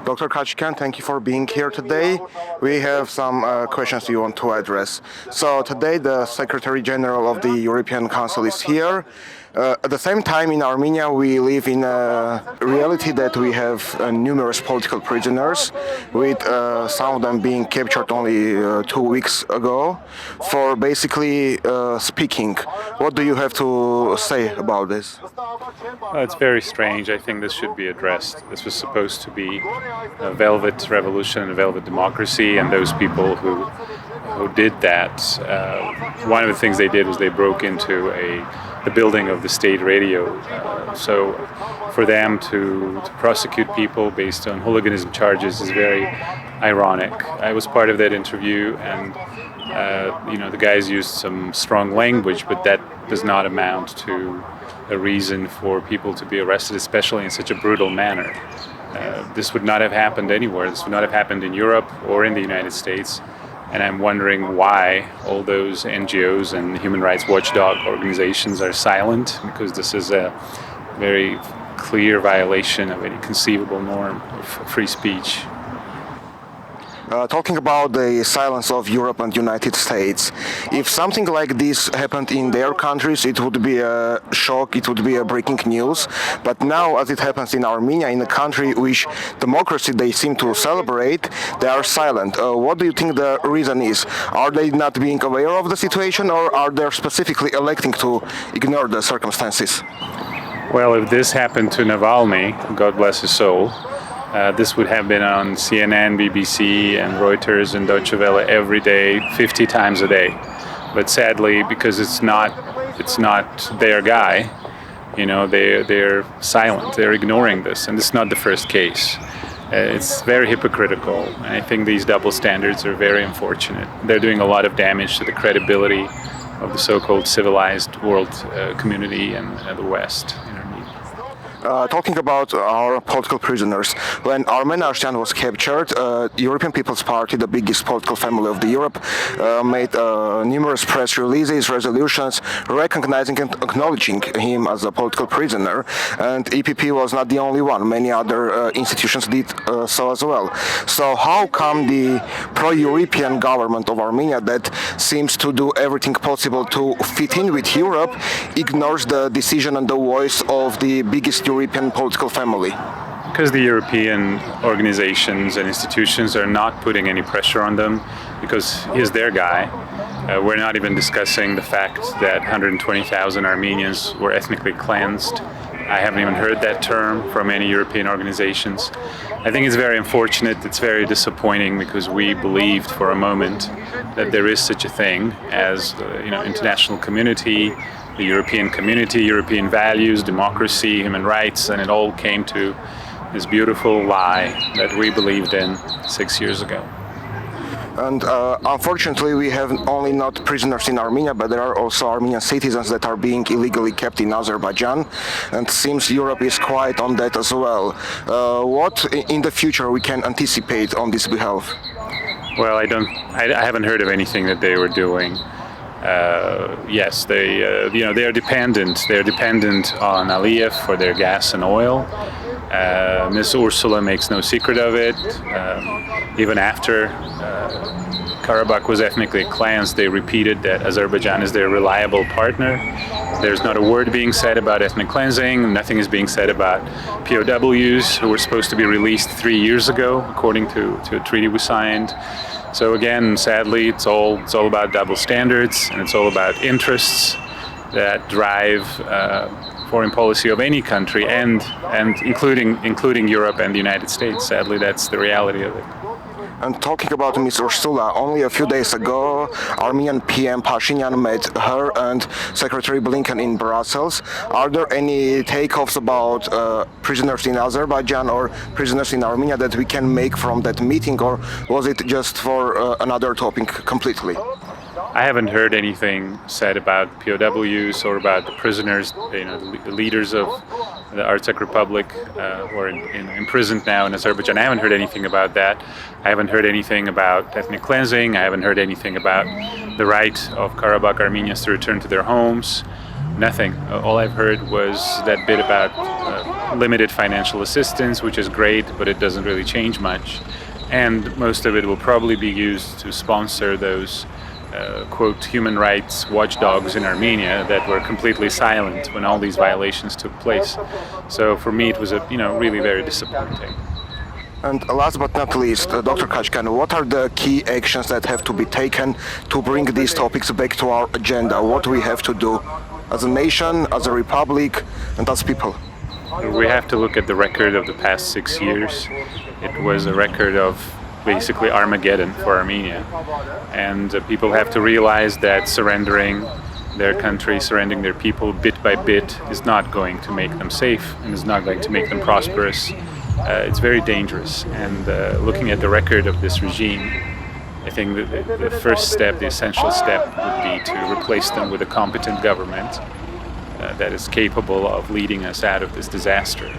Dr. Khachikyan, thank you for being here today. We have some questions you want to address. So today the Secretary General of the European Council is here. At the same time, in Armenia, we live in a reality that we have numerous political prisoners, with some of them being captured only 2 weeks ago for basically speaking. What do you have to say about this? It's very strange. I think this should be addressed. This was supposed to be a velvet revolution, a velvet democracy, and those people who did that, one of the things they did was they broke into the building of the state radio. So for them to prosecute people based on hooliganism charges is very ironic. I was part of that interview, and the guys used some strong language, but that does not amount to a reason for people to be arrested, especially in such a brutal manner. This would not have happened anywhere. This would not have happened in Europe or in the United States. And I'm wondering why all those NGOs and human rights watchdog organizations are silent, because this is a very clear violation of any conceivable norm of free speech. Talking about the silence of Europe and United States, if something like this happened in their countries, it would be a shock, it would be a breaking news. But now, as it happens in Armenia, in a country which democracy they seem to celebrate, they are silent. What do you think the reason is? Are they not being aware of the situation, or are they specifically electing to ignore the circumstances? Well, if this happened to Navalny, God bless his soul, this would have been on CNN, BBC, and Reuters and Deutsche Welle every day, 50 times a day. But sadly, because it's not their guy, they're silent. They're ignoring this, and this is not the first case. It's very hypocritical, and I think these double standards are very unfortunate. They're doing a lot of damage to the credibility of the so-called civilized world community and the West. Talking about our political prisoners, when Armen Ashtian was captured, European People's Party, the biggest political family of Europe, made numerous press releases, resolutions, recognizing and acknowledging him as a political prisoner. And EPP was not the only one; many other institutions did so as well. So how come the pro-European government of Armenia, that seems to do everything possible to fit in with Europe, ignores the decision and the voice of the biggest European political family? Because the European organizations and institutions are not putting any pressure on them, because he's their guy. We're not even discussing the fact that 120,000 Armenians were ethnically cleansed. I haven't even heard that term from any European organizations. I think it's very unfortunate, it's very disappointing, because we believed for a moment that there is such a thing as international community, the European community, European values, democracy, human rights, and it all came to this beautiful lie that we believed in 6 years ago. And unfortunately, we have only not prisoners in Armenia, but there are also Armenian citizens that are being illegally kept in Azerbaijan, and seems Europe is quite on that as well. What in the future we can anticipate on this behalf? Well, I haven't heard of anything that they were doing. Yes, they are dependent. They are dependent on Aliyev for their gas and oil. Ms. Ursula makes no secret of it. Even after Karabakh was ethnically cleansed, they repeated that Azerbaijan is their reliable partner. There's not a word being said about ethnic cleansing. Nothing is being said about POWs who were supposed to be released 3 years ago, according to a treaty we signed. So again, sadly, it's all about double standards, and it's all about interests that drive foreign policy of any country, and including Europe and the United States. Sadly, that's the reality of it. And talking about Ms. Ursula, only a few days ago, Armenian PM Pashinyan met her and Secretary Blinken in Brussels. Are there any takeoffs about prisoners in Azerbaijan or prisoners in Armenia that we can make from that meeting, or was it just for another topic completely? I haven't heard anything said about POWs or about the prisoners, the leaders of the Artsakh Republic who are imprisoned now in Azerbaijan. I haven't heard anything about that. I haven't heard anything about ethnic cleansing. I haven't heard anything about the right of Karabakh Armenians to return to their homes. Nothing. All I've heard was that bit about limited financial assistance, which is great, but it doesn't really change much. And most of it will probably be used to sponsor those quote human rights watchdogs in Armenia that were completely silent when all these violations took place. So for me, it was really very disappointing. And last but not least, Dr. Khachikyan, what are the key actions that have to be taken to bring these topics back to our agenda? What we have to do as a nation, as a republic, and as people? We have to look at the record of the past 6 years. It was a record of basically Armageddon for Armenia. And people have to realize that surrendering their country, surrendering their people bit by bit is not going to make them safe and is not going to make them prosperous. It's very dangerous. And looking at the record of this regime, I think that the first step, the essential step, would be to replace them with a competent government that is capable of leading us out of this disaster.